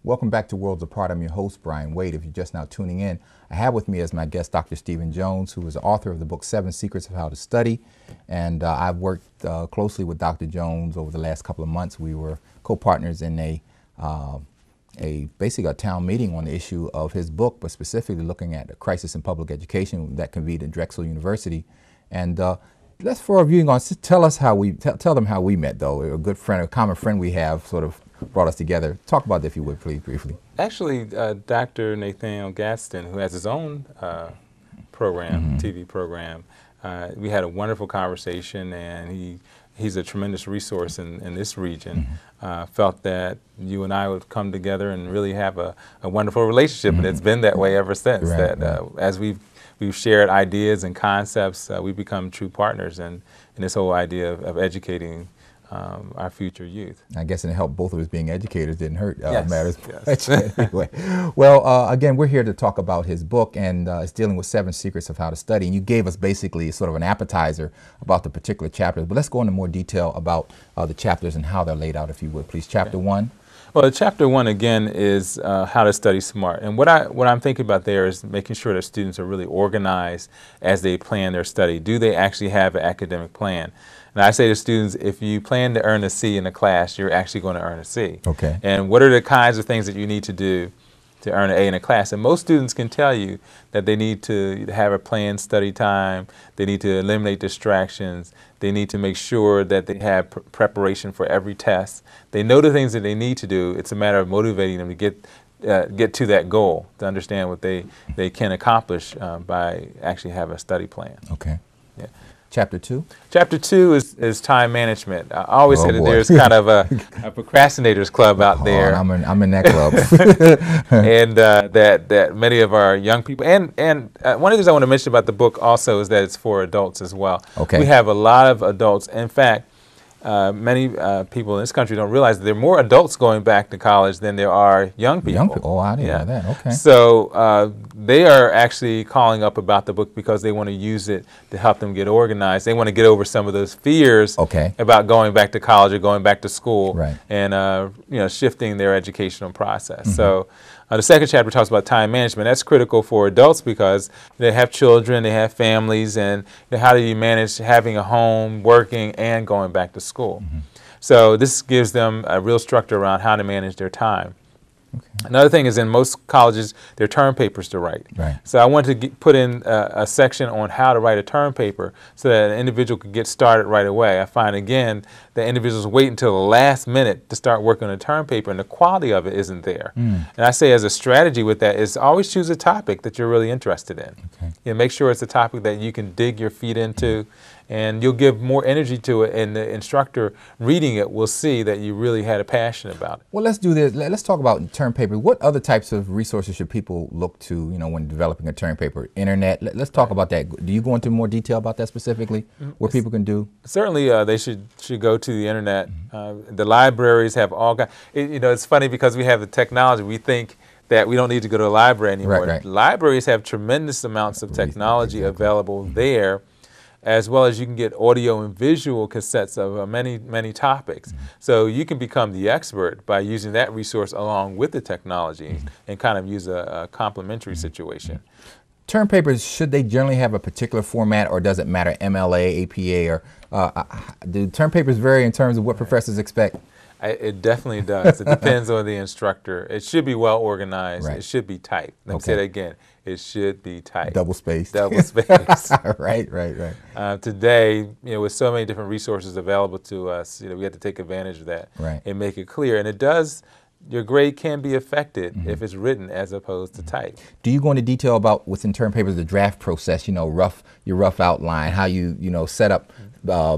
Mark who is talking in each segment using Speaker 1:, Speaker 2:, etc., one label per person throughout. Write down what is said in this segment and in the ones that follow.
Speaker 1: Welcome back to Worlds Apart. I'm your host, Brian Wade. If you're just now tuning in, I have with me as my guest Dr. Stephen Jones, who is the author of the book 7 Secrets of How to Study. And I've worked closely with Dr. Jones over the last couple of months. We were co-partners in basically a town meeting on the issue of his book, but specifically looking at the crisis in public education that convened at Drexel University. And let's, for our viewing on, tell them how we met, though. A good friend, a common friend we have, sort of brought us together. Talk about that, if you would, please, briefly.
Speaker 2: Actually, Dr. Nathaniel Gaston, who has his own program, TV program, we had a wonderful conversation, and he's a tremendous resource in this region. Felt that you and I would come together and really have a wonderful relationship, and it's been that way ever since. As we've shared ideas and concepts, we've become true partners in this whole idea of educating our future youth.
Speaker 1: I guess it helped both of us being educators didn't hurt matters
Speaker 2: yes.
Speaker 1: much. Anyway, well, again, we're here to talk about his book, and it's dealing with 7 Secrets of How to Study. And you gave us basically sort of an appetizer about the particular chapters, but let's go into more detail about the chapters and how they're laid out, if you would, please. Chapter 1.
Speaker 2: Well, chapter 1 again is how to study smart, and what I'm thinking about there is making sure that students are really organized as they plan their study. Do they actually have an academic plan? And I say to students, if you plan to earn a C in a class, you're actually going to earn a C.
Speaker 1: Okay.
Speaker 2: And what are the kinds of things that you need to do to earn an A in a class? And most students can tell you that they need to have a planned study time, they need to eliminate distractions, they need to make sure that they have preparation for every test. They know the things that they need to do. It's a matter of motivating them to get to that goal, to understand what they can accomplish by actually having a study plan.
Speaker 1: Okay.
Speaker 2: Yeah.
Speaker 1: Chapter 2?
Speaker 2: Chapter 2 is time management. I always say that there's kind of a procrastinators club out there.
Speaker 1: I'm in that club.
Speaker 2: And that many of our young people, and one of the things I want to mention about the book also is that it's for adults as well.
Speaker 1: Okay.
Speaker 2: We have a lot of adults. In fact, many people in this country don't realize that there are more adults going back to college than there are young people.
Speaker 1: Young people? Oh, I didn't know that. Okay.
Speaker 2: So they are actually calling up about the book because they want to use it to help them get organized. They want to get over some of those fears about going back to college or going back to school, and shifting their educational process. So the second chapter talks about time management. That's critical for adults because they have children, they have families, and how do you manage having a home, working, and going back to school? So this gives them a real structure around how to manage their time. Another thing is, in most colleges, there are term papers to write. So I wanted to put in a section on how to write a term paper so that an individual could get started right away. I find, again, that individuals wait until the last minute to start working on a term paper, and the quality of it isn't there. And I say, as a strategy with that, is always choose a topic that you're really interested in. Make sure it's a topic that you can dig your feet into, and you'll give more energy to it, and the instructor reading it will see that you really had a passion about it.
Speaker 1: Well, let's do this. Let's talk about term paper. What other types of resources should people look to, when developing a term paper? Internet. Let's talk about that. Do you go into more detail about that specifically? What people can do?
Speaker 2: Certainly, they should go to the internet. The libraries have all kinds. It's funny because we have the technology. We think that we don't need to go to a library anymore. Libraries have tremendous amounts of technology available there, as well as you can get audio and visual cassettes of many topics. So you can become the expert by using that resource along with the technology and kind of use a complementary situation.
Speaker 1: Term papers, should they generally have a particular format, or does it matter, MLA, APA, or do term papers vary in terms of what professors expect?
Speaker 2: It definitely does. It depends on the instructor. It should be well organized. It should be tight. Let me say that again. It should be tight.
Speaker 1: Double spaced.
Speaker 2: Double spaced.
Speaker 1: Right.
Speaker 2: Today, with so many different resources available to us, we have to take advantage of that and make it clear. And it does. Your grade can be affected if it's written as opposed to typed.
Speaker 1: Do you go into detail about within term papers the draft process? Your rough outline, how you set up,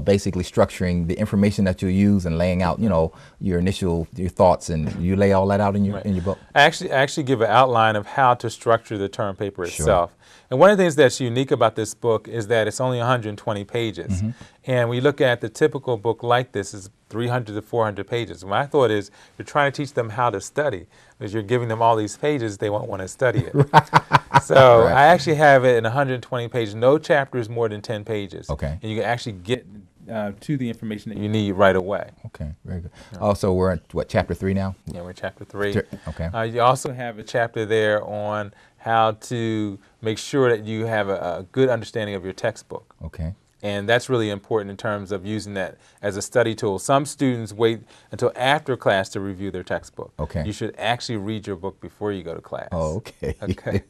Speaker 1: basically structuring the information that you'll use and laying out your thoughts, and you lay all that out in your book.
Speaker 2: I actually give an outline of how to structure the term paper itself. And one of the things that's unique about this book is that it's only 120 pages. And we look at the typical book like this is 300 to 400 pages. My thought is you're trying to teach them how to study. Because you're giving them all these pages, they won't want to study it. So I actually have it in 120 pages. No chapter is more than 10 pages.
Speaker 1: Okay.
Speaker 2: And you can actually get to the information that you need right away.
Speaker 1: Okay, very good. Yeah. So we're at, what, chapter 3 now?
Speaker 2: Yeah, we're in chapter 3.
Speaker 1: Okay.
Speaker 2: You also have a chapter there on how to make sure that you have a good understanding of your textbook.
Speaker 1: Okay.
Speaker 2: And that's really important in terms of using that as a study tool. Some students wait until after class to review their textbook.
Speaker 1: Okay.
Speaker 2: You should actually read your book before you go to class.
Speaker 1: Oh, okay.
Speaker 2: Okay.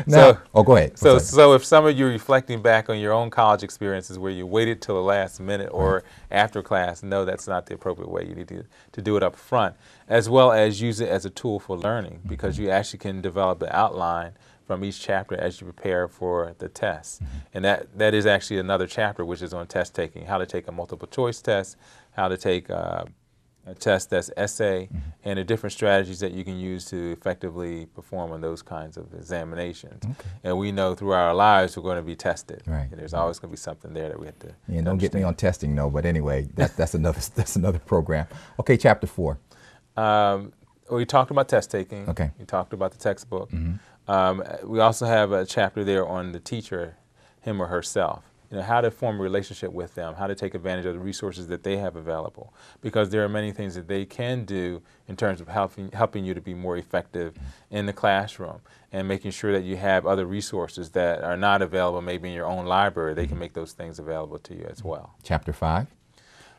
Speaker 1: Now, go ahead.
Speaker 2: So if some of you are reflecting back on your own college experiences where you waited till the last minute or after class, no, that's not the appropriate way. You need to do it up front, as well as use it as a tool for learning, because you actually can develop an outline from each chapter as you prepare for the test. And that is actually another chapter, which is on test taking, how to take a multiple choice test, how to take a test that's essay, and the different strategies that you can use to effectively perform on those kinds of examinations. Okay. And we know through our lives we're going to be tested.
Speaker 1: Right.
Speaker 2: And there's always going to be something there that we have to
Speaker 1: Yeah, don't get me on testing, no, but anyway, that's another program. Okay, chapter 4.
Speaker 2: We talked about test taking.
Speaker 1: Okay.
Speaker 2: We talked about the textbook. We also have a chapter there on the teacher, him or herself. You know, how to form a relationship with them, how to take advantage of the resources that they have available, because there are many things that they can do in terms of helping you to be more effective in the classroom, and making sure that you have other resources that are not available maybe in your own library. They can make those things available to you as well.
Speaker 1: Chapter 5.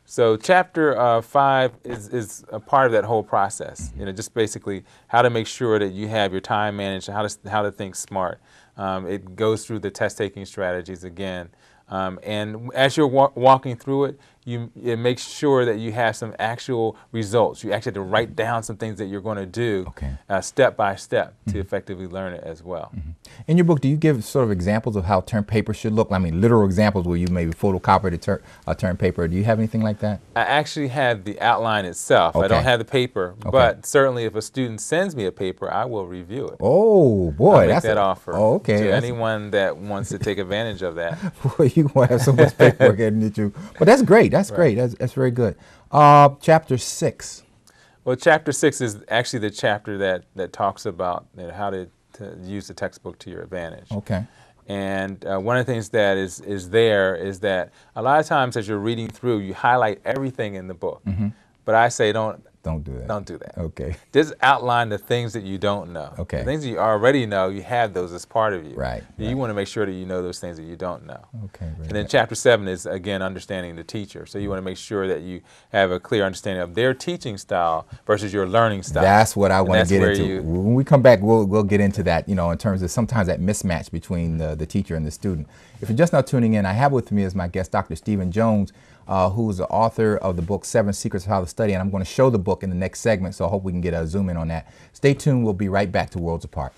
Speaker 2: So chapter 5 is a part of that whole process. You know, just basically how to make sure that you have your time managed, how to think smart. It goes through the test-taking strategies again. And as you're walking through it, it makes sure that you have some actual results. You actually have to write down some things that you're going to do step by step to effectively learn it as well.
Speaker 1: In your book, do you give sort of examples of how term paper should look? I mean, literal examples where you maybe photocopy a term paper. Do you have anything like that?
Speaker 2: I actually have the outline itself. I don't have the paper, but certainly if a student sends me a paper, I will review it.
Speaker 1: Oh, boy.
Speaker 2: I'll make that offer to
Speaker 1: that's
Speaker 2: anyone that wants to take advantage of that.
Speaker 1: Boy, you're going to have so much paperwork in you. But that's great. That's great. That's very good. Chapter 6.
Speaker 2: Well, chapter 6 is actually the chapter that talks about how to use the textbook to your advantage.
Speaker 1: Okay.
Speaker 2: And one of the things that is there is that a lot of times as you're reading through, you highlight everything in the book. But I say don't do that. Don't do that. Okay. Just outline the things that you don't know.
Speaker 1: Okay.
Speaker 2: The things that you already know, you have those as part of you.
Speaker 1: Right.
Speaker 2: You want to make sure that you know those things that you don't know.
Speaker 1: Okay.
Speaker 2: And then chapter 7 is, again, understanding the teacher. So you want to make sure that you have a clear understanding of their teaching style versus your learning style.
Speaker 1: That's what I want to get into. When we come back, we'll get into that, you know, in terms of sometimes that mismatch between the teacher and the student. If you're just now tuning in, I have with me as my guest Dr. Stephen Jones, who is the author of the book 7 Secrets of How to Study, and I'm going to show the book in the next segment, so I hope we can get a zoom in on that. Stay tuned. We'll be right back to Worlds Apart.